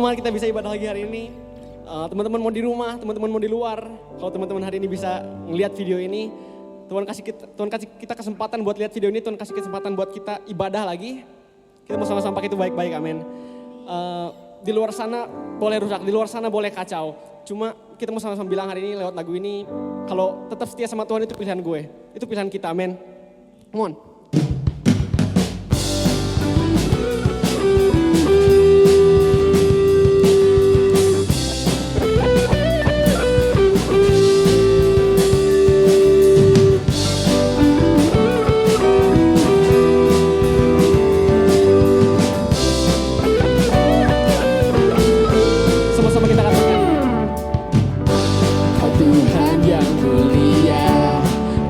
teman-teman kita bisa ibadah lagi hari ini. Teman-teman mau di rumah, teman-teman mau di luar. Kalau teman-teman hari ini bisa ngelihat video ini, Tuhan kasih kita kesempatan buat lihat video ini, Tuhan kasih kesempatan buat kita ibadah lagi. Kita mau sama-sama pakai itu baik-baik, amin. Di luar sana boleh rusak, di luar sana boleh kacau. Cuma kita mau sama-sama bilang hari ini lewat lagu ini, kalau tetap setia sama Tuhan itu pilihan gue, itu pilihan kita, amin. Come on.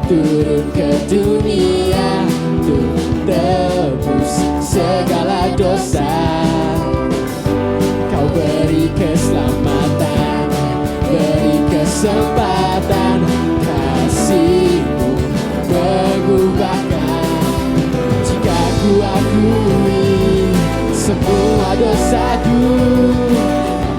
Turun ke dunia untuk tebus segala dosa. Kau beri keselamatan, beri kesempatan, kasih-Mu mengubahkan. Jika ku akui semua dosaku,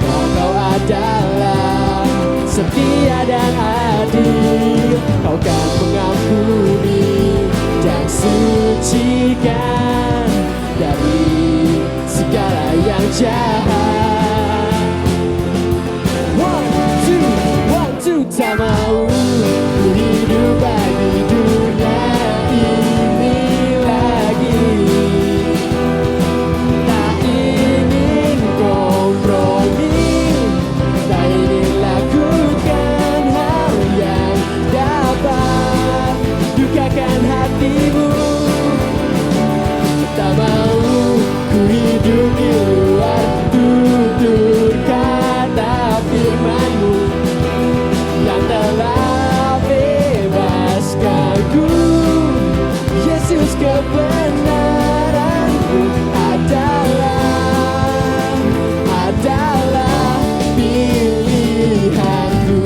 Kau adalah setia dan adil. Kau kan mengampuni dan sucikan dari segala yang jahat. One, two, tak mau ku hidup bagi dunia ini lagi. Tak ingin kompromi, tak ingin lakukan hal yang dapat dukakan hatimu. Tak mau ku hidup di luar tutur kata firman-Mu yang telah bebaskanku. Yesus, kebenaran-Mu adalah pilihanku.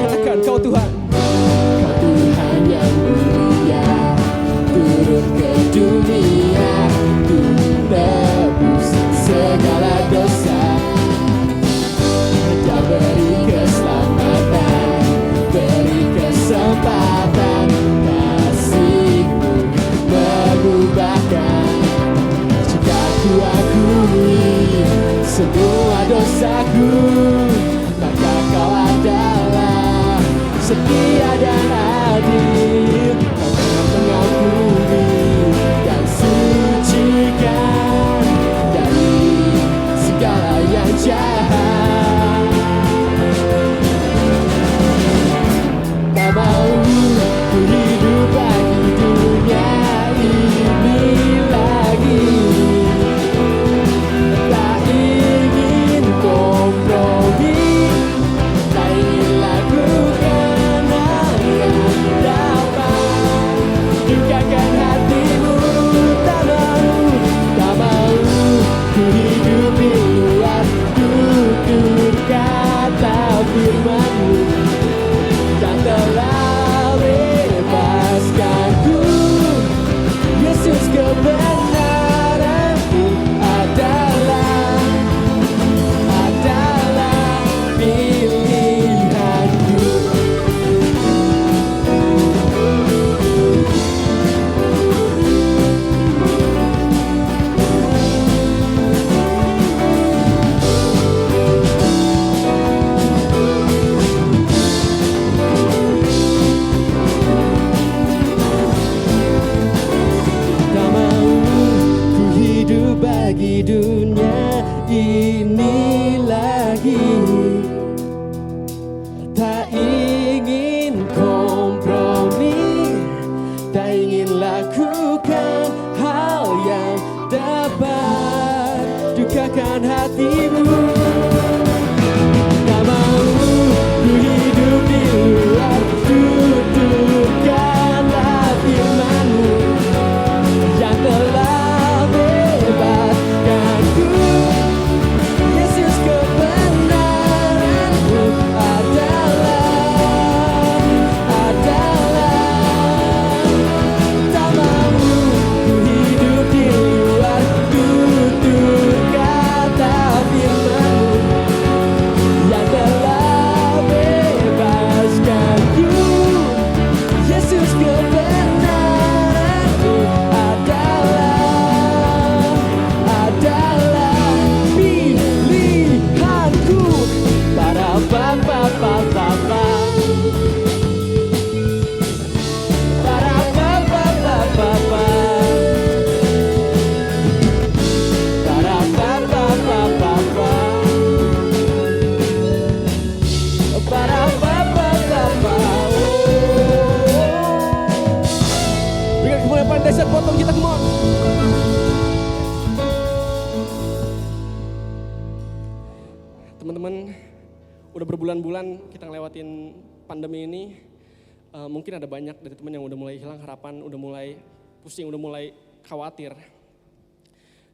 Katakan, Kau Tuhan. Kau Tuhan yang mulia, turun ke dunia untuk tebus segala dosa. Kau beri keselamatan, beri kesempatan, kasih-Mu mengubahkan. Jika ku akui semua dosaku, maka Kau adalah setia dan adil. Kau mengampuni dan sucikan dari segala yang jahat. Tak mau ku hidup bagi dunia ini lagi. Tak ingin kompromi, tak ingin lakukan hal yang dapat dukakan hatimu. Tak mau ku hidup di luar tutur kata firman-Mu yang telah bebaskanku. Yesus, kebenaran-Mu adalah pilihanku. Tak mau ku hidup bagi dunia ini lagi. Tak ingin kompromi, tak ingin lakukan hal yang dapat dukakan hatimu. Tak mau ku hidup di luar tutur kata firman-Mu yang telah Teman-teman, udah berbulan-bulan kita ngelewatin pandemi ini. Mungkin ada banyak dari teman yang udah mulai hilang harapan, udah mulai pusing, udah mulai khawatir.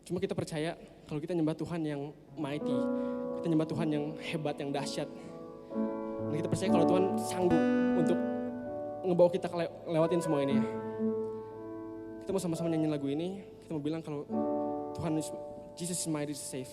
Cuma kita percaya kalau kita nyembah Tuhan yang mighty, kita nyembah Tuhan yang hebat, yang dahsyat. Dan kita percaya kalau Tuhan sanggup untuk ngebawa kita lewatin semua ini ya. Kita mau sama-sama nyanyiin lagu ini, kita mau bilang kalau Tuhan, Jesus is mighty to save.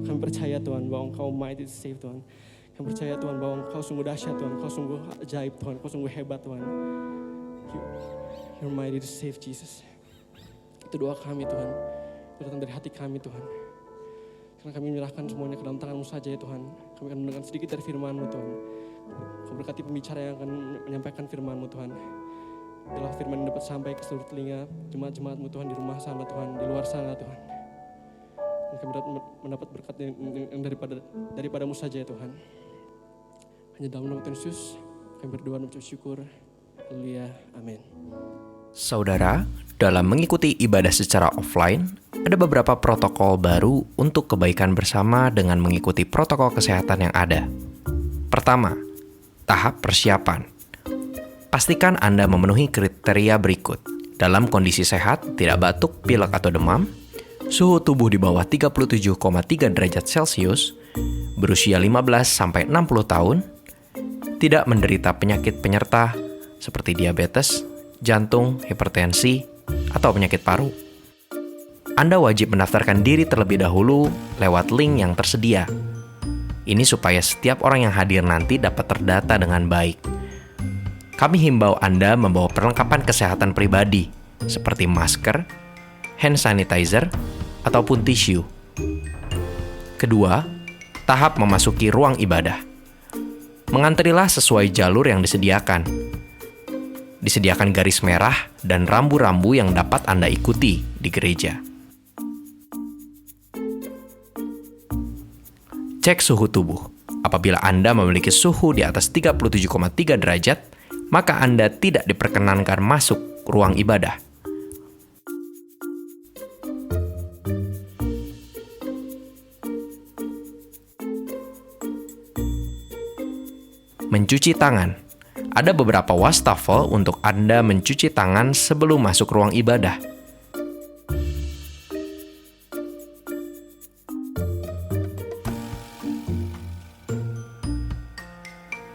Kami percaya Tuhan bahwa Engkau mighty to save Tuhan. Kami percaya Tuhan bahwa Engkau sungguh dahsyat Tuhan, Engkau sungguh ajaib Tuhan, Engkau sungguh hebat Tuhan. You're mighty to save Jesus. Itu doa kami Tuhan, itu datang dari hati kami Tuhan. Karena kami menyerahkan semuanya ke dalam tangan-Mu saja ya Tuhan. Kami akan mendengar sedikit dari firman-Mu Tuhan. Kau berkati pembicara yang akan menyampaikan firman-Mu Tuhan. Biarlah firman yang dapat sampai ke seluruh telinga jemaat-jemaat-Mu Tuhan di rumah sana Tuhan, di luar sana Tuhan. Dan kami mendapat berkat yang daripada-Mu saja ya Tuhan. Hanya dalam nama Tuhan Yesus kami berdoa dan mengucap syukur. Haleluya. Amin. Saudara, dalam mengikuti ibadah secara offline, ada beberapa protokol baru untuk kebaikan bersama dengan mengikuti protokol kesehatan yang ada. Pertama, tahap persiapan. Pastikan Anda memenuhi kriteria berikut. Dalam kondisi sehat, tidak batuk, pilek atau demam, suhu tubuh di bawah 37,3 derajat Celcius, berusia 15-60 tahun, tidak menderita penyakit penyerta seperti diabetes, jantung, hipertensi, atau penyakit paru. Anda wajib mendaftarkan diri terlebih dahulu lewat link yang tersedia. Ini supaya setiap orang yang hadir nanti dapat terdata dengan baik. Kami himbau Anda membawa perlengkapan kesehatan pribadi, seperti masker, hand sanitizer, ataupun tisu. Kedua, tahap memasuki ruang ibadah. Mengantrilah sesuai jalur yang disediakan. Disediakan garis merah dan rambu-rambu yang dapat Anda ikuti di gereja. Cek suhu tubuh. Apabila Anda memiliki suhu di atas 37,3 derajat, maka Anda tidak diperkenankan masuk ruang ibadah. Mencuci tangan. Ada beberapa wastafel untuk Anda mencuci tangan sebelum masuk ruang ibadah.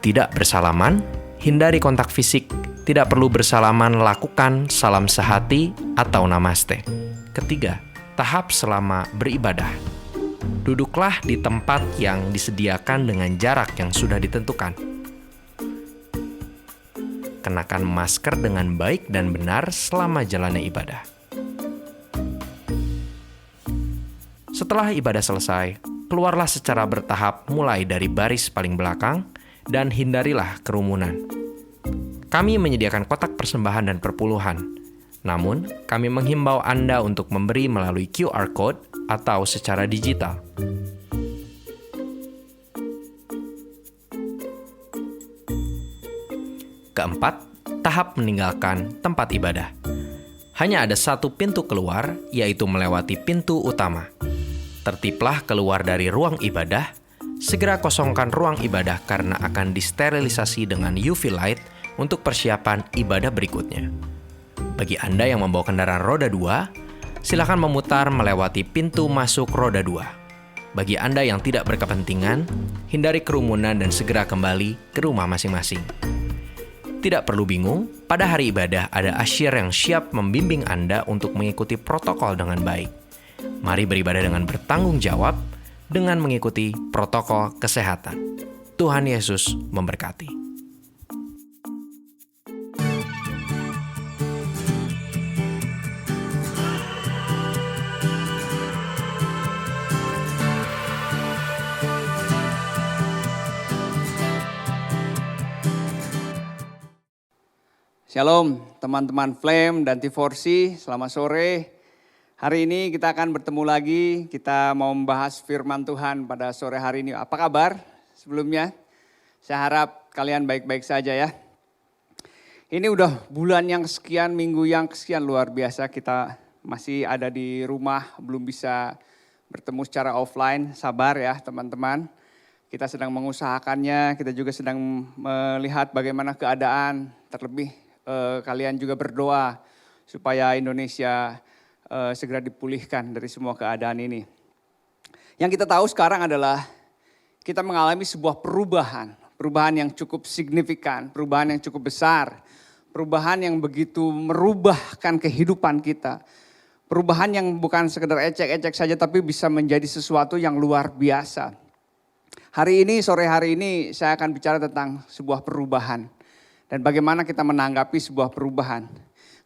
Tidak bersalaman, hindari kontak fisik. Tidak perlu bersalaman, lakukan salam sehati atau namaste. Ketiga, tahap selama beribadah. Duduklah di tempat yang disediakan dengan jarak yang sudah ditentukan. Kenakan masker dengan baik dan benar selama jalannya ibadah. Setelah ibadah selesai, keluarlah secara bertahap mulai dari baris paling belakang dan hindarilah kerumunan. Kami menyediakan kotak persembahan dan perpuluhan. Namun, kami menghimbau Anda untuk memberi melalui QR Code atau secara digital. Keempat, tahap meninggalkan tempat ibadah. Hanya ada satu pintu keluar, yaitu melewati pintu utama. Tertiblah keluar dari ruang ibadah, segera kosongkan ruang ibadah karena akan disterilisasi dengan UV light untuk persiapan ibadah berikutnya. Bagi Anda yang membawa kendaraan roda 2, silakan memutar melewati pintu masuk roda 2. Bagi Anda yang tidak berkepentingan, hindari kerumunan dan segera kembali ke rumah masing-masing. Tidak perlu bingung, pada hari ibadah ada asyir yang siap membimbing Anda untuk mengikuti protokol dengan baik. Mari beribadah dengan bertanggung jawab dengan mengikuti protokol kesehatan. Tuhan Yesus memberkati. Shalom teman-teman Flame dan T4C, selamat sore. Hari ini kita akan bertemu lagi, kita mau membahas firman Tuhan pada sore hari ini. Apa kabar sebelumnya? Saya harap kalian baik-baik saja ya. Ini udah bulan yang sekian, minggu yang sekian luar biasa kita masih ada di rumah, belum bisa bertemu secara offline. Sabar ya teman-teman. Kita sedang mengusahakannya, kita juga sedang melihat bagaimana keadaan, terlebih kalian juga berdoa supaya Indonesia segera dipulihkan dari semua keadaan ini. Yang kita tahu sekarang adalah kita mengalami sebuah perubahan yang cukup signifikan, perubahan yang cukup besar, perubahan yang begitu merubahkan kehidupan kita, Perubahan yang bukan sekedar ecek-ecek saja tapi bisa menjadi sesuatu yang luar biasa. Sore hari ini saya akan bicara tentang sebuah perubahan. Dan bagaimana kita menanggapi sebuah perubahan.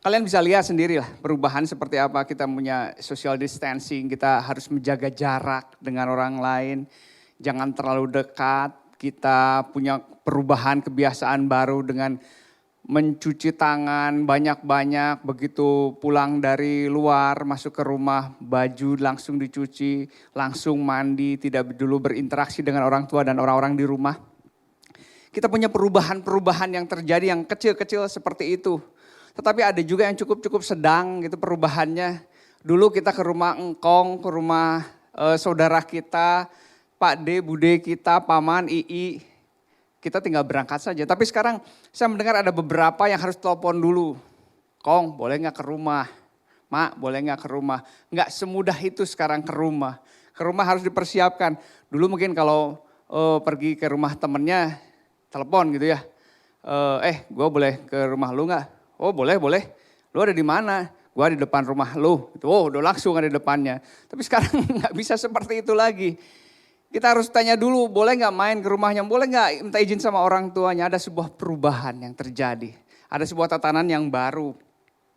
Kalian bisa lihat sendirilah perubahan seperti apa. Kita punya social distancing, kita harus menjaga jarak dengan orang lain. Jangan terlalu dekat, kita punya perubahan kebiasaan baru dengan mencuci tangan banyak-banyak, begitu pulang dari luar, masuk ke rumah, baju langsung dicuci, langsung mandi, tidak dulu berinteraksi dengan orang tua dan orang-orang di rumah. Kita punya perubahan-perubahan yang terjadi yang kecil-kecil seperti itu. Tetapi ada juga yang cukup-cukup sedang gitu perubahannya. Dulu kita ke rumah engkong, ke rumah saudara kita, Pak D, Bude kita, Paman, Ii. Kita tinggal berangkat saja. Tapi sekarang saya mendengar ada beberapa yang harus telepon dulu. Kong, boleh gak ke rumah? Mak, boleh gak ke rumah? Gak semudah itu sekarang ke rumah. Ke rumah harus dipersiapkan. Dulu mungkin kalau pergi ke rumah temennya, telepon gitu ya. Gue boleh ke rumah lu gak? Oh boleh. Lu ada di mana? Gue di depan rumah lu. Oh udah langsung ada di depannya. Tapi sekarang gak bisa seperti itu lagi. Kita harus tanya dulu, boleh gak main ke rumahnya, boleh gak minta izin sama orang tuanya. Ada sebuah perubahan yang terjadi, ada sebuah tatanan yang baru.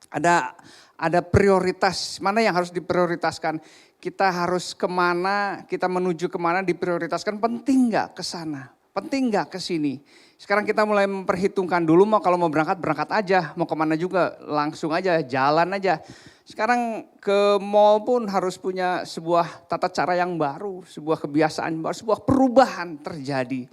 Ada prioritas, mana yang harus diprioritaskan. Kita harus kemana, kita menuju kemana diprioritaskan, penting gak ke sana, penting gak ke sini. Sekarang kita mulai memperhitungkan dulu kalau mau berangkat aja, mau kemana juga langsung aja, jalan aja. Sekarang ke mall pun harus punya sebuah tata cara yang baru, sebuah kebiasaan baru, sebuah perubahan terjadi.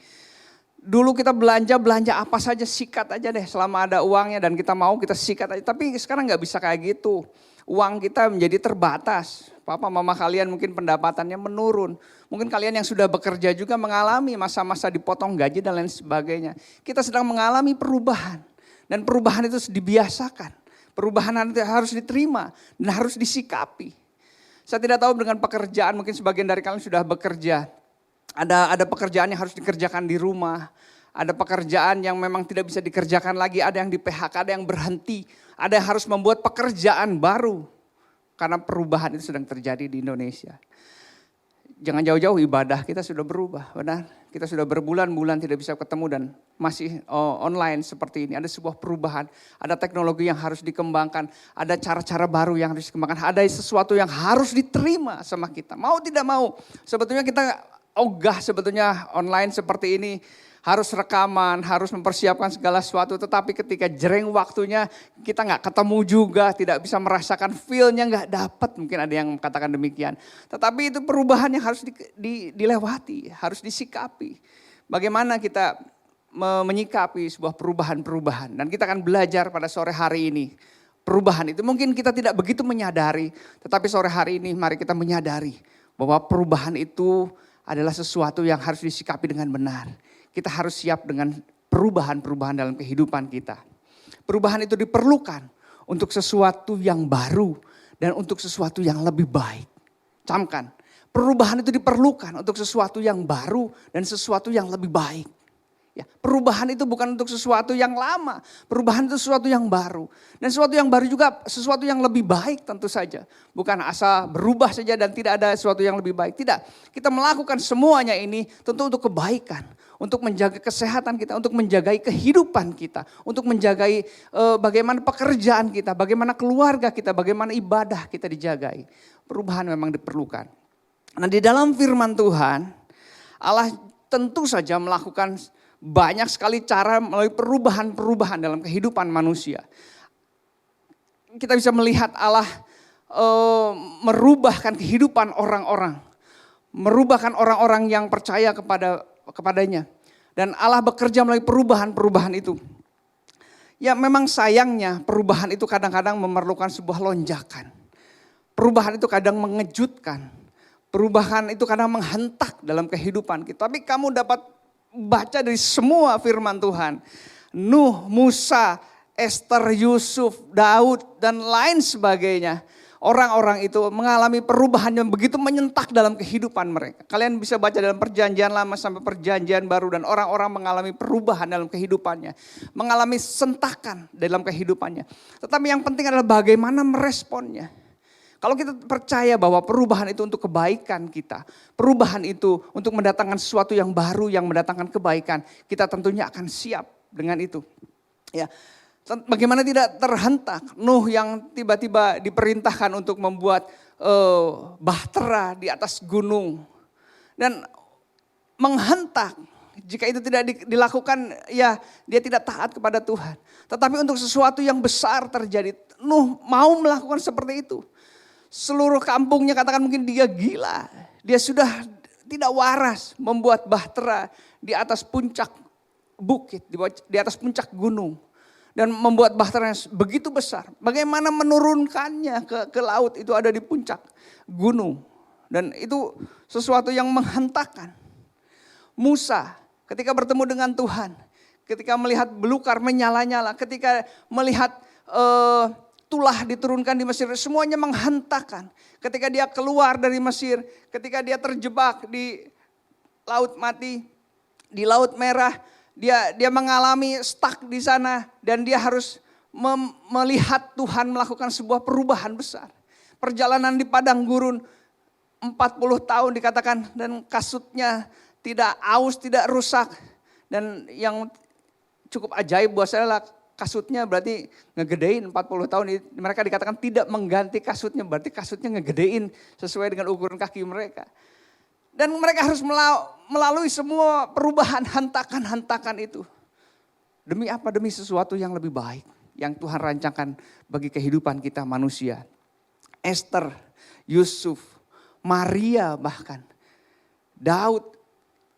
Dulu kita belanja apa saja sikat aja deh selama ada uangnya dan kita mau kita sikat aja. Tapi sekarang gak bisa kayak gitu. Uang kita menjadi terbatas. Papa mama kalian mungkin pendapatannya menurun. Mungkin kalian yang sudah bekerja juga mengalami masa-masa dipotong gaji dan lain sebagainya. Kita sedang mengalami perubahan dan perubahan itu dibiasakan. Perubahan harus diterima dan harus disikapi. Saya tidak tahu dengan pekerjaan, mungkin sebagian dari kalian sudah bekerja. Ada pekerjaan yang harus dikerjakan di rumah. Ada pekerjaan yang memang tidak bisa dikerjakan lagi, ada yang di PHK, ada yang berhenti. Ada yang harus membuat pekerjaan baru. Karena perubahan itu sedang terjadi di Indonesia. Jangan jauh-jauh, ibadah kita sudah berubah, benar. Kita sudah berbulan-bulan tidak bisa ketemu dan masih online seperti ini. Ada sebuah perubahan, ada teknologi yang harus dikembangkan, ada cara-cara baru yang harus dikembangkan, ada sesuatu yang harus diterima sama kita. Mau tidak mau, sebetulnya kita ogah sebetulnya online seperti ini. Harus rekaman, harus mempersiapkan segala sesuatu. Tetapi ketika jering waktunya kita gak ketemu juga, tidak bisa merasakan feel-nya gak dapat. Mungkin ada yang katakan demikian. Tetapi itu perubahan yang harus dilewati, harus disikapi. Bagaimana kita menyikapi sebuah perubahan-perubahan. Dan kita akan belajar pada sore hari ini. Perubahan itu mungkin kita tidak begitu menyadari. Tetapi sore hari ini mari kita menyadari bahwa perubahan itu adalah sesuatu yang harus disikapi dengan benar. Kita harus siap dengan perubahan-perubahan dalam kehidupan kita. Perubahan itu diperlukan untuk sesuatu yang baru dan untuk sesuatu yang lebih baik. Camkan, perubahan itu diperlukan untuk sesuatu yang baru dan sesuatu yang lebih baik. Ya, perubahan itu bukan untuk sesuatu yang lama, perubahan itu sesuatu yang baru. Dan sesuatu yang baru juga sesuatu yang lebih baik tentu saja. Bukan asal berubah saja dan tidak ada sesuatu yang lebih baik. Tidak, kita melakukan semuanya ini tentu untuk kebaikan. Untuk menjaga kesehatan kita, untuk menjaga kehidupan kita. Untuk menjaga bagaimana pekerjaan kita, bagaimana keluarga kita, bagaimana ibadah kita dijagai. Perubahan memang diperlukan. Nah di dalam firman Tuhan, Allah tentu saja melakukan banyak sekali cara melalui perubahan-perubahan dalam kehidupan manusia. Kita bisa melihat Allah merubahkan kehidupan orang-orang. Merubahkan orang-orang yang percaya kepadanya. Dan Allah bekerja melalui perubahan-perubahan itu. Ya memang sayangnya perubahan itu kadang-kadang memerlukan sebuah lonjakan. Perubahan itu kadang mengejutkan. Perubahan itu kadang menghentak dalam kehidupan kita. Tapi kamu dapat baca dari semua firman Tuhan. Nuh, Musa, Esther, Yusuf, Daud dan lain sebagainya. Orang-orang itu mengalami perubahan yang begitu menyentak dalam kehidupan mereka. Kalian bisa baca dalam perjanjian lama sampai perjanjian baru. Dan orang-orang mengalami perubahan dalam kehidupannya. Mengalami sentakan dalam kehidupannya. Tetapi yang penting adalah bagaimana meresponnya. Kalau kita percaya bahwa perubahan itu untuk kebaikan kita, perubahan itu untuk mendatangkan sesuatu yang baru, yang mendatangkan kebaikan, kita tentunya akan siap dengan itu. Ya, bagaimana tidak terhentak Nuh yang tiba-tiba diperintahkan untuk membuat bahtera di atas gunung dan menghentak. Jika itu tidak dilakukan, ya dia tidak taat kepada Tuhan. Tetapi untuk sesuatu yang besar terjadi, Nuh mau melakukan seperti itu. Seluruh kampungnya katakan mungkin dia gila. Dia sudah tidak waras membuat bahtera di atas puncak bukit, di atas puncak gunung. Dan membuat bahtera yang begitu besar. Bagaimana menurunkannya ke laut, itu ada di puncak gunung. Dan itu sesuatu yang menghentakkan. Musa ketika bertemu dengan Tuhan, ketika melihat belukar menyala-nyala, ketika melihat tulah diturunkan di Mesir, semuanya menghentakkan. Ketika dia keluar dari Mesir, ketika dia terjebak di laut mati, di laut merah, dia mengalami stuck di sana dan dia harus melihat Tuhan melakukan sebuah perubahan besar. Perjalanan di padang gurun 40 tahun dikatakan dan kasutnya tidak aus, tidak rusak. Dan yang cukup ajaib buat saya adalah kasutnya berarti ngegedein 40 tahun. Mereka dikatakan tidak mengganti kasutnya, berarti kasutnya ngegedein sesuai dengan ukuran kaki mereka. Dan mereka harus melalui semua perubahan hentakan-hentakan itu. Demi apa? Demi sesuatu yang lebih baik. Yang Tuhan rancangkan bagi kehidupan kita manusia. Esther, Yusuf, Maria bahkan. Daud,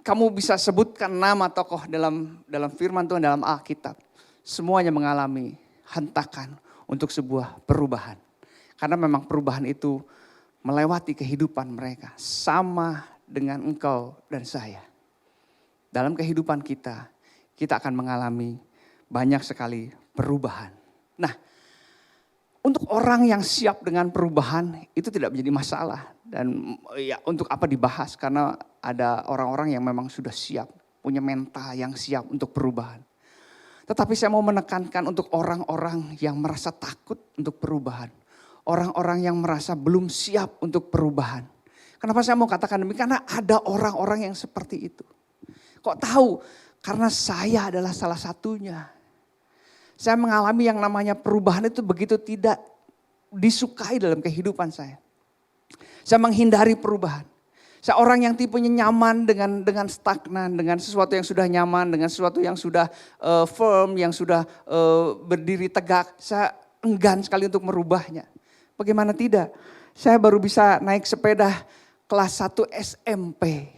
kamu bisa sebutkan nama tokoh dalam firman Tuhan, dalam Alkitab. Semuanya mengalami hentakan untuk sebuah perubahan. Karena memang perubahan itu melewati kehidupan mereka. Sama dengan engkau dan saya. Dalam kehidupan kita, kita akan mengalami banyak sekali perubahan. Nah, untuk orang yang siap dengan perubahan itu tidak menjadi masalah. Dan ya untuk apa dibahas, karena ada orang-orang yang memang sudah siap, punya mental yang siap untuk perubahan. Tetapi saya mau menekankan untuk orang-orang yang merasa takut untuk perubahan. Orang-orang yang merasa belum siap untuk perubahan. Kenapa saya mau katakan demikian? Karena ada orang-orang yang seperti itu. Kok tahu? Karena saya adalah salah satunya. Saya mengalami yang namanya perubahan itu begitu tidak disukai dalam kehidupan saya. Saya menghindari perubahan. Saya orang yang tipenya nyaman dengan stagnan, dengan sesuatu yang sudah nyaman, dengan sesuatu yang sudah firm, yang sudah berdiri tegak. Saya enggan sekali untuk merubahnya. Bagaimana tidak? Saya baru bisa naik sepeda kelas 1 SMP.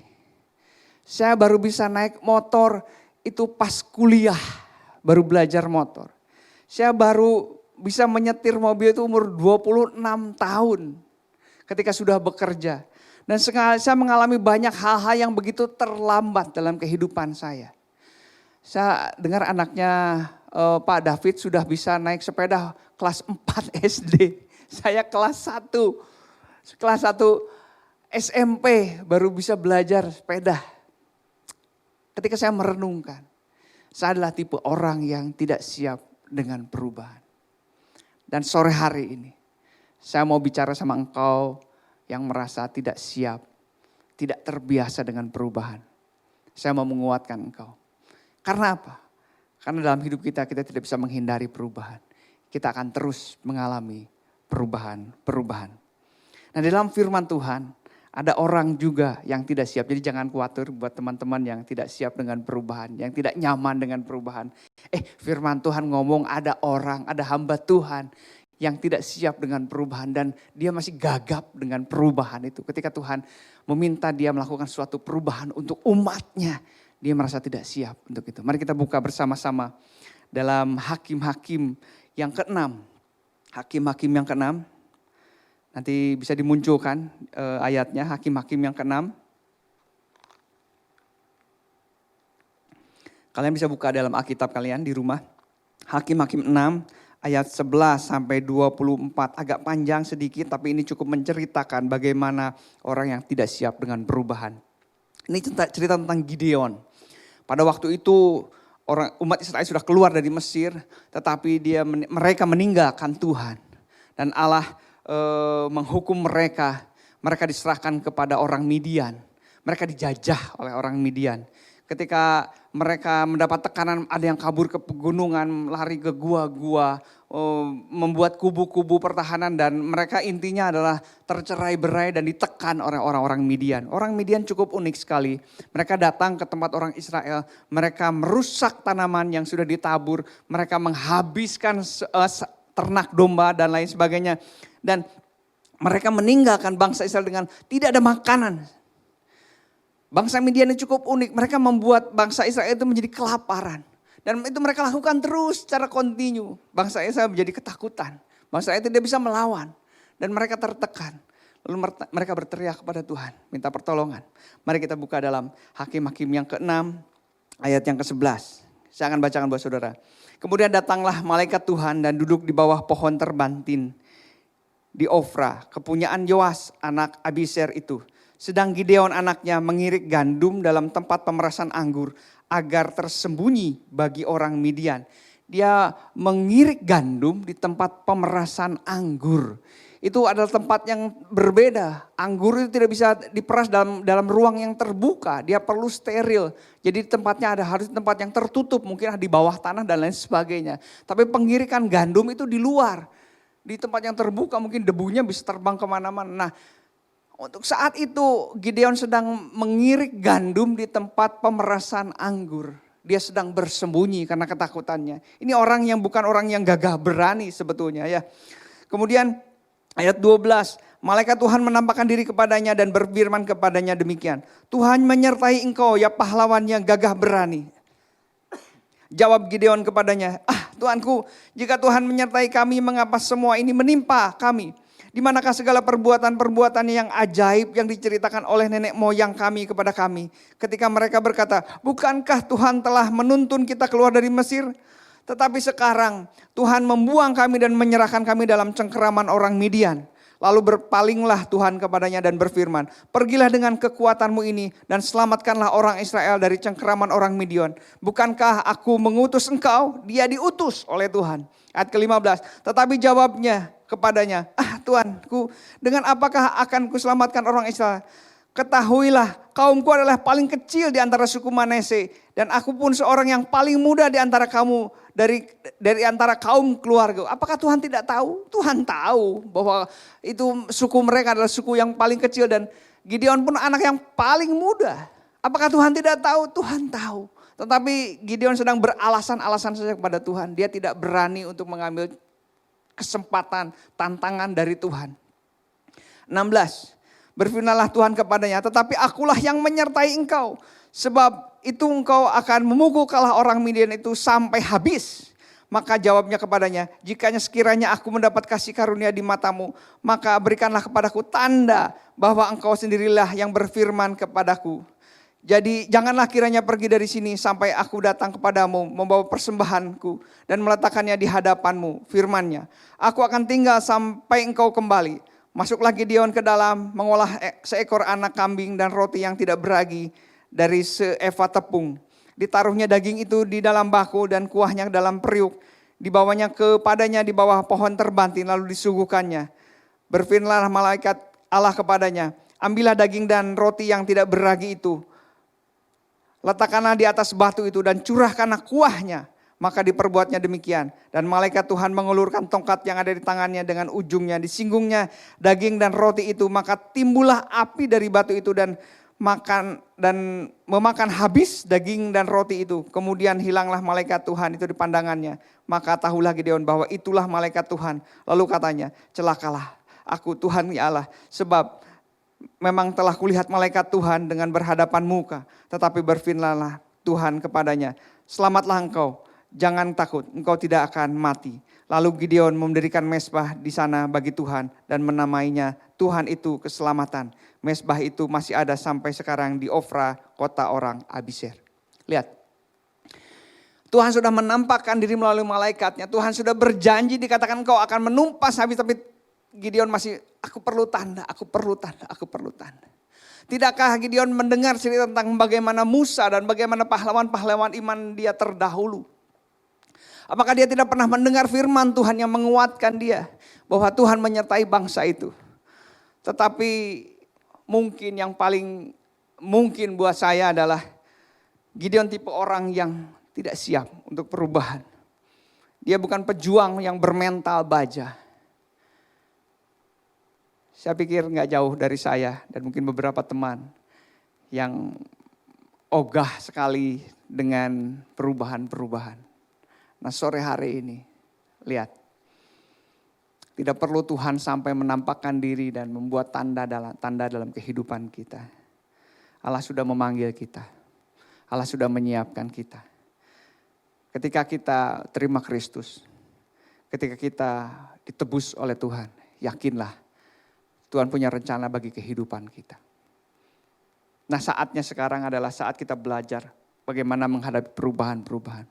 Saya baru bisa naik motor itu pas kuliah, baru belajar motor. Saya baru bisa menyetir mobil itu umur 26 tahun ketika sudah bekerja. Dan saya mengalami banyak hal-hal yang begitu terlambat dalam kehidupan saya. Saya dengar anaknya Pak David sudah bisa naik sepeda kelas 4 SD. Saya kelas 1 SMP baru bisa belajar sepeda. Ketika saya merenungkan, saya adalah tipe orang yang tidak siap dengan perubahan. Dan sore hari ini, saya mau bicara sama engkau yang merasa tidak siap, tidak terbiasa dengan perubahan. Saya mau menguatkan engkau. Karena apa? Karena dalam hidup kita tidak bisa menghindari perubahan. Kita akan terus mengalami perubahan. Nah, dalam firman Tuhan, ada orang juga yang tidak siap. Jadi jangan khawatir buat teman-teman yang tidak siap dengan perubahan, yang tidak nyaman dengan perubahan. Firman Tuhan ngomong ada orang, ada hamba Tuhan yang tidak siap dengan perubahan dan dia masih gagap dengan perubahan itu. Ketika Tuhan meminta dia melakukan suatu perubahan untuk umatnya, dia merasa tidak siap untuk itu. Mari kita buka bersama-sama dalam Hakim-Hakim yang ke-6. Hakim-Hakim yang ke-6. Nanti bisa dimunculkan ayatnya, Hakim-Hakim yang ke-6. Kalian bisa buka dalam Alkitab kalian di rumah. Hakim-Hakim 6 ayat 11 sampai 24. Agak panjang sedikit tapi ini cukup menceritakan bagaimana orang yang tidak siap dengan perubahan. Ini cerita tentang Gideon. Pada waktu itu umat Israel sudah keluar dari Mesir tetapi mereka meninggalkan Tuhan. Dan Allah menghukum mereka. Mereka diserahkan kepada orang Midian. Mereka dijajah oleh orang Midian. Ketika mereka mendapat tekanan, ada yang kabur ke pegunungan, lari ke gua-gua, membuat kubu-kubu pertahanan, dan mereka intinya adalah tercerai-berai dan ditekan oleh orang-orang Midian. Orang Midian cukup unik sekali. Mereka datang ke tempat orang Israel, mereka merusak tanaman yang sudah ditabur, mereka menghabiskan ternak domba dan lain sebagainya. Dan mereka meninggalkan bangsa Israel dengan tidak ada makanan. Bangsa Midian ini cukup unik, mereka membuat bangsa Israel itu menjadi kelaparan. Dan itu mereka lakukan terus secara kontinu. Bangsa Israel menjadi ketakutan. Bangsa Israel tidak bisa melawan. Dan mereka tertekan. Lalu mereka berteriak kepada Tuhan, minta pertolongan. Mari kita buka dalam Hakim-Hakim yang ke-6, ayat yang ke-11. Saya akan bacakan buat saudara. Kemudian datanglah malaikat Tuhan dan duduk di bawah pohon terbantin di Ofra, kepunyaan Yoas anak Abiezer itu. Sedang Gideon anaknya mengirik gandum dalam tempat pemerasan anggur agar tersembunyi bagi orang Midian. Dia mengirik gandum di tempat pemerasan anggur. Itu adalah tempat yang berbeda. Anggur itu tidak bisa diperas dalam ruang yang terbuka. Dia perlu steril. Jadi tempatnya harus tempat yang tertutup. Mungkin di bawah tanah dan lain sebagainya. Tapi pengirikan gandum itu di luar. Di tempat yang terbuka mungkin debunya bisa terbang kemana-mana. Nah, untuk saat itu Gideon sedang mengirik gandum di tempat pemerasan anggur. Dia sedang bersembunyi karena ketakutannya. Ini orang yang bukan orang yang gagah berani sebetulnya ya. Kemudian ayat 12, malaikat Tuhan menampakkan diri kepadanya dan berfirman kepadanya demikian. Tuhan menyertai engkau ya pahlawan yang gagah berani. Jawab Gideon kepadanya, Tuanku, jika Tuhan menyertai kami, mengapa semua ini menimpa kami? Di manakah segala perbuatan-perbuatan yang ajaib yang diceritakan oleh nenek moyang kami kepada kami. Ketika mereka berkata, bukankah Tuhan telah menuntun kita keluar dari Mesir? Tetapi sekarang Tuhan membuang kami dan menyerahkan kami dalam cengkeraman orang Midian. Lalu berpalinglah Tuhan kepadanya dan berfirman, pergilah dengan kekuatanmu ini dan selamatkanlah orang Israel dari cengkeraman orang Midian. Bukankah aku mengutus engkau? Dia diutus oleh Tuhan. Ayat ke-15, tetapi jawabnya kepadanya, Tuanku, dengan apakah akan kuselamatkan orang Israel? Ketahuilah, kaumku adalah paling kecil di antara suku Manase, dan aku pun seorang yang paling muda di antara kamu, dari antara kaum keluarga. Apakah Tuhan tidak tahu? Tuhan tahu bahwa itu suku mereka adalah suku yang paling kecil, dan Gideon pun anak yang paling muda. Apakah Tuhan tidak tahu? Tuhan tahu. Tetapi Gideon sedang beralasan-alasan saja kepada Tuhan. Dia tidak berani untuk mengambil kesempatan, tantangan dari Tuhan. 16. Berfirmanlah Tuhan kepadanya, tetapi akulah yang menyertai engkau. Sebab itu engkau akan memukul kalah orang Midian itu sampai habis. Maka jawabnya kepadanya, jikanya sekiranya aku mendapat kasih karunia di matamu, maka berikanlah kepadaku tanda bahwa engkau sendirilah yang berfirman kepadaku. Jadi janganlah kiranya pergi dari sini sampai aku datang kepadamu membawa persembahanku dan meletakkannya di hadapanmu, firman-Nya. Aku akan tinggal sampai engkau kembali. Masuklah Gideon ke dalam, mengolah seekor anak kambing dan roti yang tidak beragi dari seeva tepung. Ditaruhnya daging itu di dalam baku dan kuahnya dalam periuk. Dibawanya kepadanya di bawah pohon terbantin lalu disuguhkannya. Berfirmanlah malaikat Allah kepadanya, ambillah daging dan roti yang tidak beragi itu. Letakkanlah di atas batu itu dan curahkanlah kuahnya. Maka diperbuatnya demikian. Dan malaikat Tuhan mengulurkan tongkat yang ada di tangannya dengan ujungnya. Disinggungnya daging dan roti itu. Maka timbullah api dari batu itu dan memakan habis daging dan roti itu. Kemudian hilanglah malaikat Tuhan itu di pandangannya. Maka tahulah Gideon bahwa itulah malaikat Tuhan. Lalu katanya, celakalah aku Tuhan ya Allah. Sebab memang telah kulihat malaikat Tuhan dengan berhadapan muka. Tetapi berfirmanlah Tuhan kepadanya, selamatlah engkau. Jangan takut, engkau tidak akan mati. Lalu Gideon mendirikan mezbah di sana bagi Tuhan dan menamainya Tuhan itu keselamatan. Mezbah itu masih ada sampai sekarang di Ofra, kota orang Abiezer. Lihat, Tuhan sudah menampakkan diri melalui malaikatnya. Tuhan sudah berjanji dikatakan engkau akan menumpas habis, tapi Gideon masih, aku perlu tanda, aku perlu tanda, aku perlu tanda. Tidakkah Gideon mendengar cerita tentang bagaimana Musa dan bagaimana pahlawan-pahlawan iman dia terdahulu? Apakah dia tidak pernah mendengar firman Tuhan yang menguatkan dia bahwa Tuhan menyertai bangsa itu? Tetapi mungkin yang paling mungkin buat saya adalah Gideon tipe orang yang tidak siap untuk perubahan. Dia bukan pejuang yang bermental baja. Saya pikir nggak jauh dari saya dan mungkin beberapa teman yang ogah sekali dengan perubahan-perubahan. Nah sore hari ini, lihat. Tidak perlu Tuhan sampai menampakkan diri dan membuat tanda dalam kehidupan kita. Allah sudah memanggil kita. Allah sudah menyiapkan kita. Ketika kita terima Kristus, ketika kita ditebus oleh Tuhan, yakinlah Tuhan punya rencana bagi kehidupan kita. Nah saatnya sekarang adalah saat kita belajar bagaimana menghadapi perubahan-perubahan.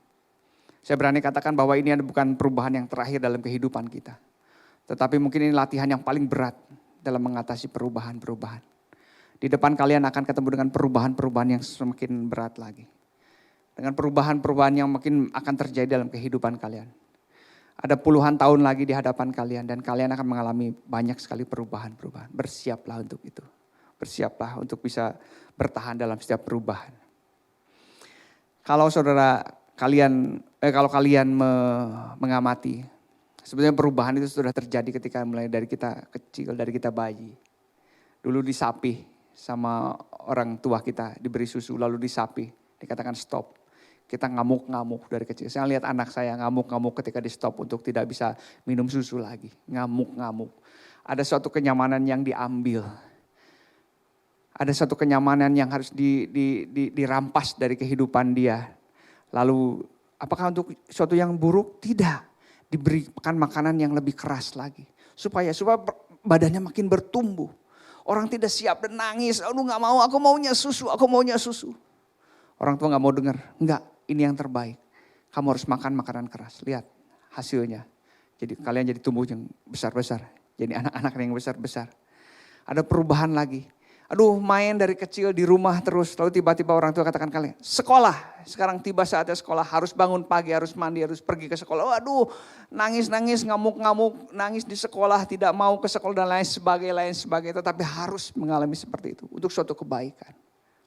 Saya berani katakan bahwa ini bukan perubahan yang terakhir dalam kehidupan kita. Tetapi mungkin ini latihan yang paling berat dalam mengatasi perubahan-perubahan. Di depan kalian akan ketemu dengan perubahan-perubahan yang semakin berat lagi. Dengan perubahan-perubahan yang makin akan terjadi dalam kehidupan kalian. Ada puluhan tahun lagi di hadapan kalian dan kalian akan mengalami banyak sekali perubahan-perubahan. Bersiaplah untuk itu. Bersiaplah untuk bisa bertahan dalam setiap perubahan. Kalau kalian mengamati, sebenarnya perubahan itu sudah terjadi ketika mulai dari kita kecil, dari kita bayi. Dulu disapih sama orang tua kita, diberi susu lalu disapih, dikatakan stop. Kita ngamuk-ngamuk dari kecil. Saya lihat anak saya ngamuk-ngamuk ketika di stop untuk tidak bisa minum susu lagi. Ngamuk-ngamuk. Ada suatu kenyamanan yang diambil. Ada suatu kenyamanan yang harus dirampas dari kehidupan dia. Lalu apakah untuk suatu yang buruk? Tidak. Diberikan makanan yang lebih keras lagi. Supaya badannya makin bertumbuh. Orang tidak siap dan nangis. Aduh gak mau, aku maunya susu. Orang tua gak mau dengar. Enggak, ini yang terbaik. Kamu harus makan makanan keras. Lihat hasilnya. Jadi kalian jadi tumbuh yang besar-besar. Jadi anak-anak yang besar-besar. Ada perubahan lagi. Aduh main dari kecil di rumah terus. Lalu tiba-tiba orang tua katakan kalian. Sekolah. Sekarang tiba saatnya sekolah. Harus bangun pagi, harus mandi, harus pergi ke sekolah. Waduh nangis-nangis, ngamuk-ngamuk. Nangis di sekolah, tidak mau ke sekolah dan lain sebagainya. Tetapi harus mengalami seperti itu. Untuk suatu kebaikan.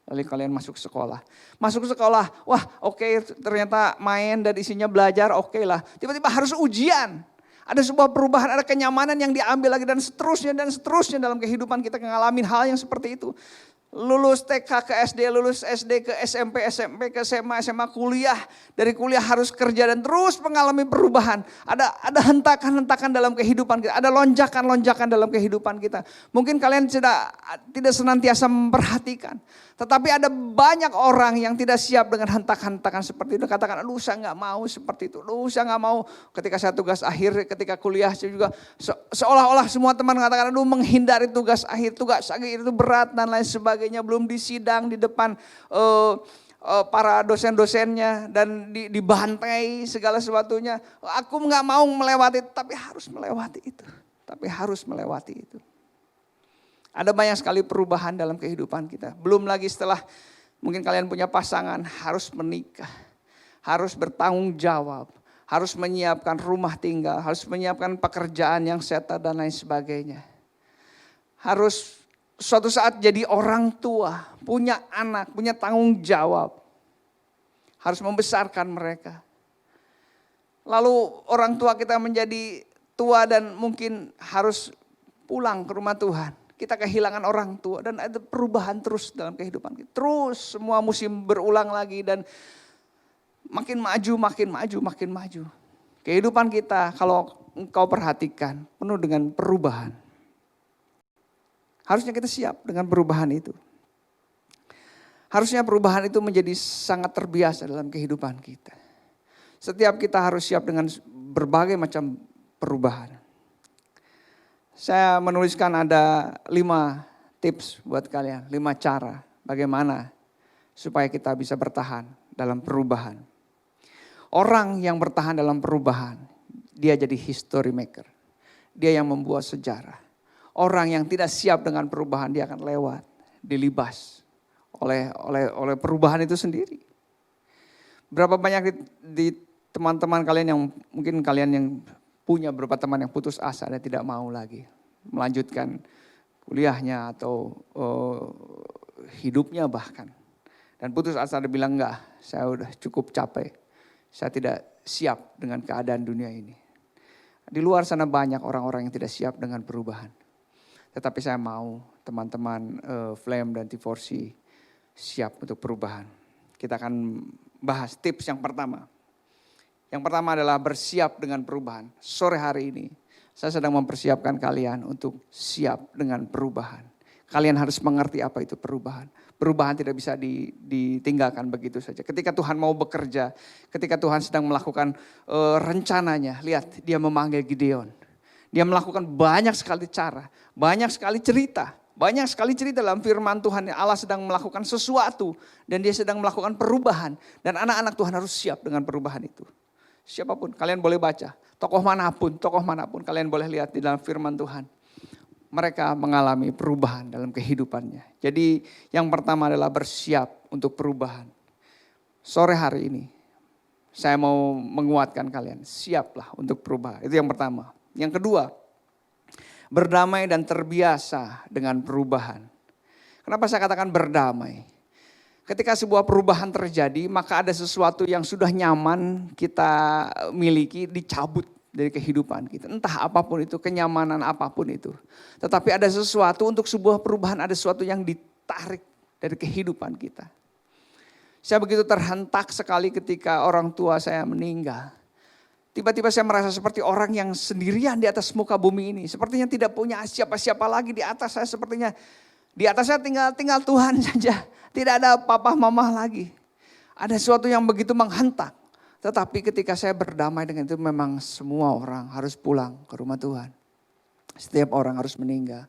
Lalu kalian masuk sekolah. Masuk sekolah, wah oke, ternyata main dan isinya belajar, oke lah. Tiba-tiba harus ujian. Ada sebuah perubahan, ada kenyamanan yang diambil lagi dan seterusnya dalam kehidupan kita ngalamin hal yang seperti itu. Lulus TK ke SD, lulus SD ke SMP, SMP ke SMA kuliah. Dari kuliah harus kerja dan terus mengalami perubahan. Ada hentakan-hentakan dalam kehidupan kita. Ada lonjakan-lonjakan dalam kehidupan kita. Mungkin kalian tidak senantiasa memperhatikan. Tetapi ada banyak orang yang tidak siap dengan hentakan-hentakan seperti itu. Katakan, aduh saya gak mau seperti itu. Aduh saya gak mau. Ketika saya tugas akhir, ketika kuliah saya juga seolah-olah semua teman mengatakan, aduh menghindari tugas akhir itu berat dan lain sebagainya. Belum disidang di depan para dosen-dosennya dan dibantai segala sesuatunya. Aku gak mau melewati, tapi harus melewati itu. Ada banyak sekali perubahan dalam kehidupan kita. Belum lagi setelah mungkin kalian punya pasangan, harus menikah. Harus bertanggung jawab. Harus menyiapkan rumah tinggal. Harus menyiapkan pekerjaan yang settle dan lain sebagainya. Harus suatu saat jadi orang tua. Punya anak, punya tanggung jawab. Harus membesarkan mereka. Lalu orang tua kita menjadi tua dan mungkin harus pulang ke rumah Tuhan. Kita kehilangan orang tua dan ada perubahan terus dalam kehidupan kita. Terus semua musim berulang lagi dan makin maju. Kehidupan kita kalau engkau perhatikan penuh dengan perubahan. Harusnya kita siap dengan perubahan itu. Harusnya perubahan itu menjadi sangat terbiasa dalam kehidupan kita. Setiap kita harus siap dengan berbagai macam perubahan. Saya menuliskan ada 5 tips buat kalian, 5 cara bagaimana supaya kita bisa bertahan dalam perubahan. Orang yang bertahan dalam perubahan, dia jadi history maker. Dia yang membuat sejarah. Orang yang tidak siap dengan perubahan, dia akan lewat, dilibas oleh perubahan itu sendiri. Berapa banyak di teman-teman kalian yang mungkin kalian yang punya beberapa teman yang putus asa dan tidak mau lagi melanjutkan kuliahnya atau hidupnya bahkan. Dan putus asa dia bilang enggak, saya udah cukup capek. Saya tidak siap dengan keadaan dunia ini. Di luar sana banyak orang-orang yang tidak siap dengan perubahan. Tetapi saya mau teman-teman Flame dan T4C siap untuk perubahan. Kita akan bahas tips yang pertama. Yang pertama adalah bersiap dengan perubahan. Sore hari ini saya sedang mempersiapkan kalian untuk siap dengan perubahan. Kalian harus mengerti apa itu perubahan. Perubahan tidak bisa ditinggalkan begitu saja. Ketika Tuhan mau bekerja, ketika Tuhan sedang melakukan rencananya, lihat dia memanggil Gideon. Dia melakukan banyak sekali cara, banyak sekali cerita. Banyak sekali cerita dalam firman Tuhan, Allah sedang melakukan sesuatu dan dia sedang melakukan perubahan. Dan anak-anak Tuhan harus siap dengan perubahan itu. Siapapun, kalian boleh baca. Tokoh manapun kalian boleh lihat di dalam firman Tuhan. Mereka mengalami perubahan dalam kehidupannya. Jadi yang pertama adalah bersiap untuk perubahan. Sore hari ini saya mau menguatkan kalian, siaplah untuk perubahan. Itu yang pertama. Yang kedua, berdamai dan terbiasa dengan perubahan. Kenapa saya katakan berdamai? Ketika sebuah perubahan terjadi, maka ada sesuatu yang sudah nyaman kita miliki dicabut dari kehidupan kita. Entah apapun itu, kenyamanan apapun itu. Tetapi ada sesuatu untuk sebuah perubahan, ada sesuatu yang ditarik dari kehidupan kita. Saya begitu terhentak sekali ketika orang tua saya meninggal. Tiba-tiba saya merasa seperti orang yang sendirian di atas muka bumi ini. Sepertinya tidak punya siapa-siapa lagi di atas saya. Sepertinya di atas saya tinggal Tuhan saja. Tidak ada papa mama lagi. Ada sesuatu yang begitu menghentak. Tetapi ketika saya berdamai dengan itu, memang semua orang harus pulang ke rumah Tuhan. Setiap orang harus meninggal.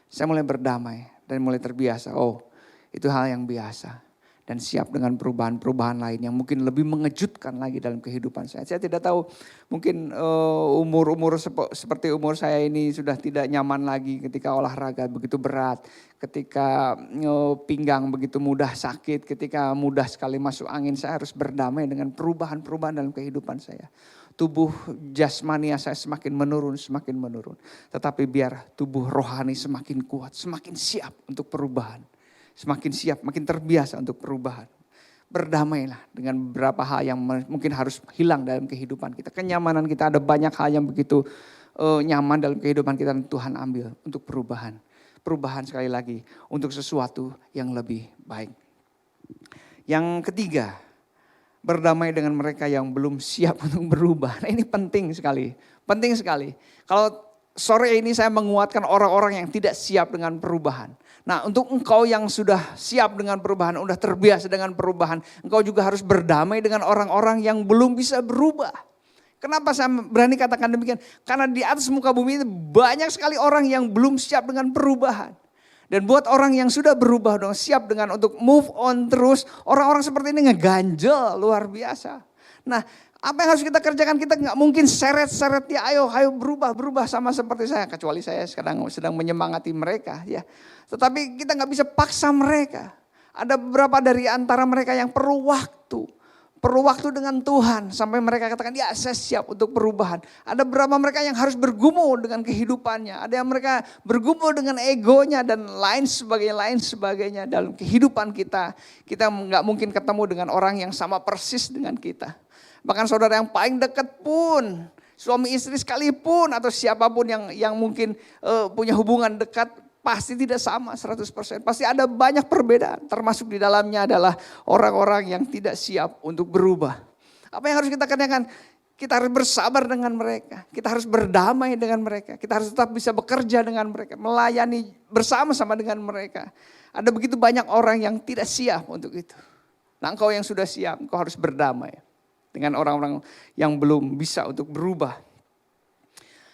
Saya mulai berdamai dan mulai terbiasa. Oh, itu hal yang biasa. Dan siap dengan perubahan-perubahan lain yang mungkin lebih mengejutkan lagi dalam kehidupan saya. Saya tidak tahu, mungkin umur-umur seperti umur saya ini sudah tidak nyaman lagi ketika olahraga begitu berat. Ketika pinggang begitu mudah sakit, ketika mudah sekali masuk angin. Saya harus berdamai dengan perubahan-perubahan dalam kehidupan saya. Tubuh jasmania saya semakin menurun. Tetapi biar tubuh rohani semakin kuat, semakin siap untuk perubahan. Semakin siap, makin terbiasa untuk perubahan. Berdamailah dengan beberapa hal yang mungkin harus hilang dalam kehidupan kita. Kenyamanan kita, ada banyak hal yang begitu nyaman dalam kehidupan kita dan Tuhan ambil untuk perubahan. Perubahan sekali lagi untuk sesuatu yang lebih baik. Yang ketiga, berdamai dengan mereka yang belum siap untuk berubah. Nah, ini penting sekali, penting sekali. Kalau sore ini saya menguatkan orang-orang yang tidak siap dengan perubahan. Nah, untuk engkau yang sudah siap dengan perubahan, sudah terbiasa dengan perubahan, engkau juga harus berdamai dengan orang-orang yang belum bisa berubah. Kenapa saya berani katakan demikian? Karena di atas muka bumi ini banyak sekali orang yang belum siap dengan perubahan. Dan buat orang yang sudah berubah dong, siap dengan untuk move on terus, orang-orang seperti ini ngeganjel luar biasa. Nah, apa yang harus kita kerjakan? Kita nggak mungkin seret-seret ya, ayo berubah sama seperti saya. Kecuali saya sedang menyemangati mereka ya. Tetapi kita nggak bisa paksa mereka. Ada beberapa dari antara mereka yang perlu waktu dengan Tuhan sampai mereka katakan ya saya siap untuk perubahan. Ada beberapa mereka yang harus bergumul dengan kehidupannya. Ada yang mereka bergumul dengan egonya dan lain sebagainya dalam kehidupan kita. Kita nggak mungkin ketemu dengan orang yang sama persis dengan kita. Bahkan saudara yang paling dekat pun, suami istri sekalipun atau siapapun yang mungkin punya hubungan dekat, pasti tidak sama 100%. Pasti ada banyak perbedaan, termasuk di dalamnya adalah orang-orang yang tidak siap untuk berubah. Apa yang harus kita kerjakan? Kita harus bersabar dengan mereka, kita harus berdamai dengan mereka, kita harus tetap bisa bekerja dengan mereka, melayani bersama-sama dengan mereka. Ada begitu banyak orang yang tidak siap untuk itu. Nah, engkau yang sudah siap, engkau harus berdamai dengan orang-orang yang belum bisa untuk berubah.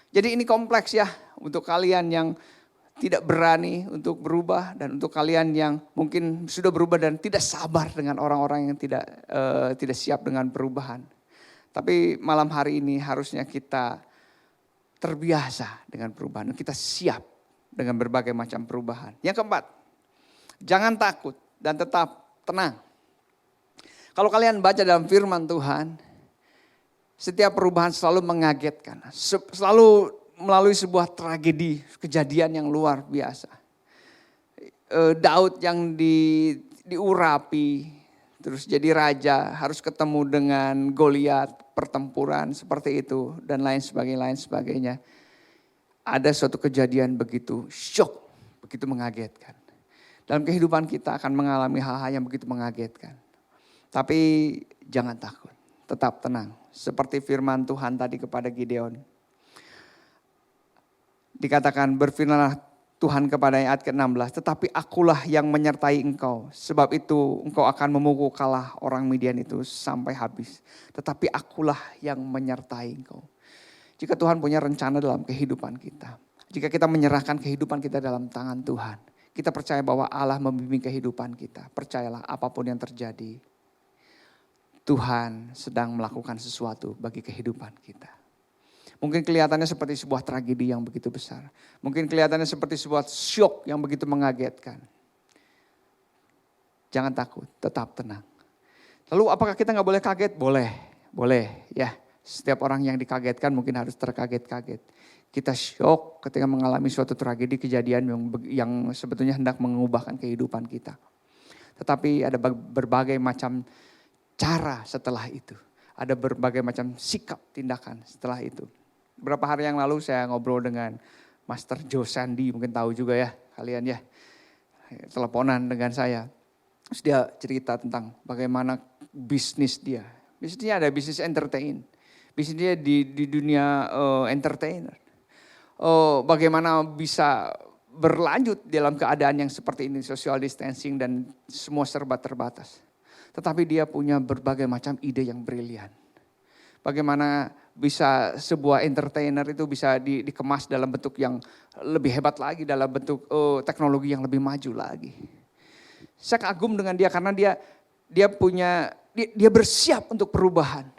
Jadi ini kompleks ya untuk kalian yang tidak berani untuk berubah dan untuk kalian yang mungkin sudah berubah dan tidak sabar dengan orang-orang yang tidak siap dengan perubahan. Tapi malam hari ini harusnya kita terbiasa dengan perubahan. Kita siap dengan berbagai macam perubahan. Yang keempat, jangan takut dan tetap tenang. Kalau kalian baca dalam firman Tuhan, Setiap perubahan selalu mengagetkan. Selalu melalui sebuah tragedi, kejadian yang luar biasa. Daud yang diurapi, terus jadi raja, harus ketemu dengan Goliat, pertempuran seperti itu, dan lain sebagainya. Ada suatu kejadian begitu syok, begitu mengagetkan. Dalam kehidupan kita akan mengalami hal-hal yang begitu mengagetkan. Tapi jangan takut, tetap tenang. Seperti firman Tuhan tadi kepada Gideon. Dikatakan berfirmanlah Tuhan kepada ayat ke-16. Tetapi akulah yang menyertai engkau. Sebab itu engkau akan memukul kalah orang Midian itu sampai habis. Tetapi akulah yang menyertai engkau. Jika Tuhan punya rencana dalam kehidupan kita. Jika kita menyerahkan kehidupan kita dalam tangan Tuhan. Kita percaya bahwa Allah membimbing kehidupan kita. Percayalah apapun yang terjadi. Tuhan sedang melakukan sesuatu bagi kehidupan kita. Mungkin kelihatannya seperti sebuah tragedi yang begitu besar. Mungkin kelihatannya seperti sebuah syok yang begitu mengagetkan. Jangan takut, tetap tenang. Lalu apakah kita gak boleh kaget? Boleh ya. Setiap orang yang dikagetkan mungkin harus terkaget-kaget. Kita syok ketika mengalami suatu tragedi, kejadian yang sebetulnya hendak mengubahkan kehidupan kita. Tetapi ada berbagai macam cara setelah itu. Ada berbagai macam sikap tindakan setelah itu. Beberapa hari yang lalu saya ngobrol dengan Master Joe Sandy, mungkin tahu juga ya kalian ya. Teleponan dengan saya. Terus dia cerita tentang bagaimana bisnis dia. Bisnisnya ada bisnis entertain. Bisnisnya di dunia entertainer. Bagaimana bisa berlanjut dalam keadaan yang seperti ini, social distancing dan semua serba terbatas. Tetapi dia punya berbagai macam ide yang brilian. Bagaimana bisa sebuah entertainer itu bisa dikemas dalam bentuk yang lebih hebat lagi, dalam bentuk teknologi yang lebih maju lagi. Saya kagum dengan dia karena dia bersiap untuk perubahan.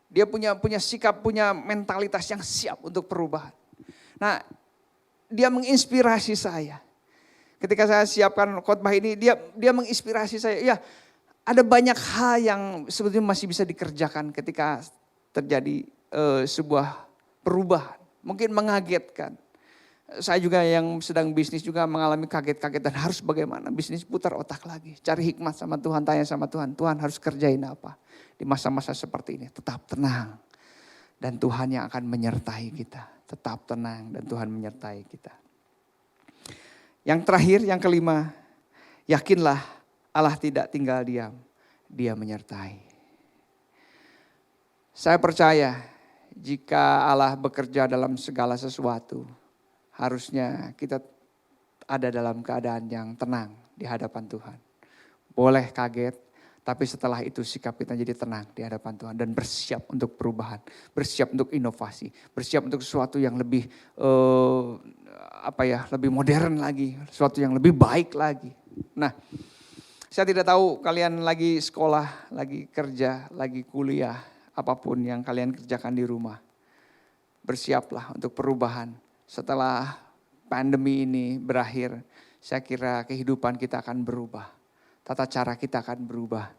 Dia punya sikap, punya mentalitas yang siap untuk perubahan. Nah, dia menginspirasi saya. Ketika saya siapkan khotbah ini, dia menginspirasi saya. Ya, ada banyak hal yang sebetulnya masih bisa dikerjakan ketika terjadi sebuah perubahan. Mungkin mengagetkan. Saya juga yang sedang bisnis juga mengalami kaget-kaget dan harus bagaimana bisnis, putar otak lagi. Cari hikmat sama Tuhan, tanya sama Tuhan. Tuhan harus kerjain apa di masa-masa seperti ini. Tetap tenang dan Tuhan yang akan menyertai kita. Tetap tenang dan Tuhan menyertai kita. Yang terakhir, yang kelima, yakinlah Allah tidak tinggal diam, Dia menyertai. Saya percaya jika Allah bekerja dalam segala sesuatu, harusnya kita ada dalam keadaan yang tenang di hadapan Tuhan. Boleh kaget, tapi setelah itu sikap kita jadi tenang di hadapan Tuhan dan bersiap untuk perubahan, bersiap untuk inovasi, bersiap untuk sesuatu yang lebih lebih modern lagi, sesuatu yang lebih baik lagi. Nah, saya tidak tahu kalian lagi sekolah, lagi kerja, lagi kuliah, apapun yang kalian kerjakan di rumah. Bersiaplah untuk perubahan. Setelah pandemi ini berakhir, saya kira kehidupan kita akan berubah. Tata cara kita akan berubah.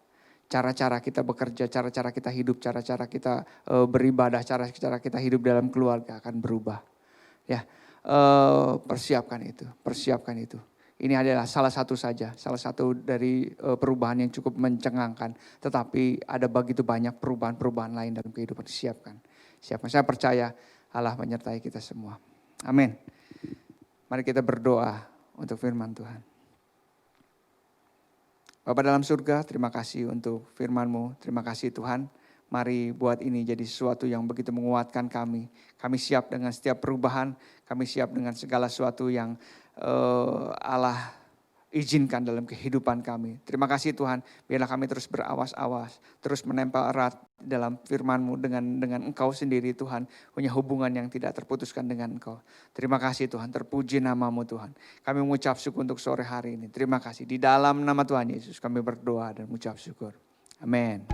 Cara-cara kita bekerja, cara-cara kita hidup, cara-cara kita beribadah, cara-cara kita hidup dalam keluarga akan berubah. Ya, persiapkan itu. Ini adalah salah satu dari perubahan yang cukup mencengangkan. Tetapi ada begitu banyak perubahan-perubahan lain dalam kehidupan. Siapkan. Saya percaya Allah menyertai kita semua. Amin. Mari kita berdoa untuk firman Tuhan. Bapa dalam surga, terima kasih untuk firman-Mu. Terima kasih Tuhan. Mari buat ini jadi sesuatu yang begitu menguatkan kami. Kami siap dengan setiap perubahan. Kami siap dengan segala sesuatu yang Allah izinkan dalam kehidupan kami. Terima kasih Tuhan, biarlah kami terus berawas-awas, terus menempel erat dalam firman-Mu dengan Engkau sendiri Tuhan, punya hubungan yang tidak terputuskan dengan Engkau. Terima kasih Tuhan, terpuji nama-Mu Tuhan. Kami mengucap syukur untuk sore hari ini. Terima kasih, di dalam nama Tuhan Yesus kami berdoa dan mengucap syukur. Amin.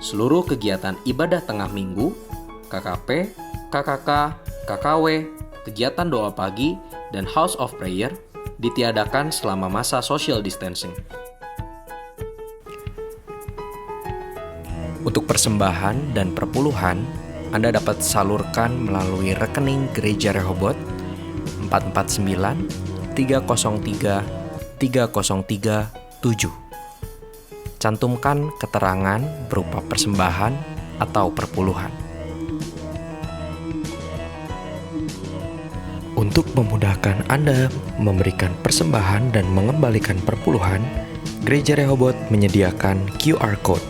Seluruh kegiatan ibadah tengah minggu KKP, KKK, KKW, kegiatan doa pagi, dan House of Prayer ditiadakan selama masa social distancing. Untuk persembahan dan perpuluhan, Anda dapat salurkan melalui rekening Gereja Rehoboth 449 303 3037. Cantumkan keterangan berupa persembahan atau perpuluhan. Untuk memudahkan Anda memberikan persembahan dan mengembalikan perpuluhan, Gereja Rehoboth menyediakan QR Code.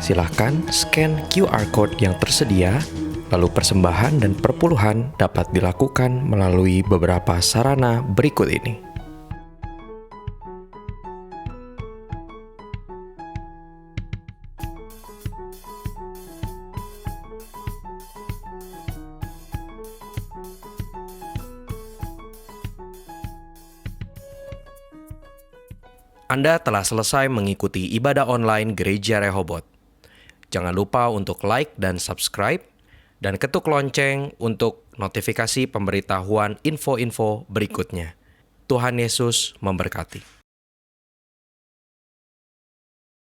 Silakan scan QR Code yang tersedia, lalu persembahan dan perpuluhan dapat dilakukan melalui beberapa sarana berikut ini. Anda telah selesai mengikuti ibadah online Gereja Rehoboth. Jangan lupa untuk like dan subscribe, dan ketuk lonceng untuk notifikasi pemberitahuan info-info berikutnya. Tuhan Yesus memberkati.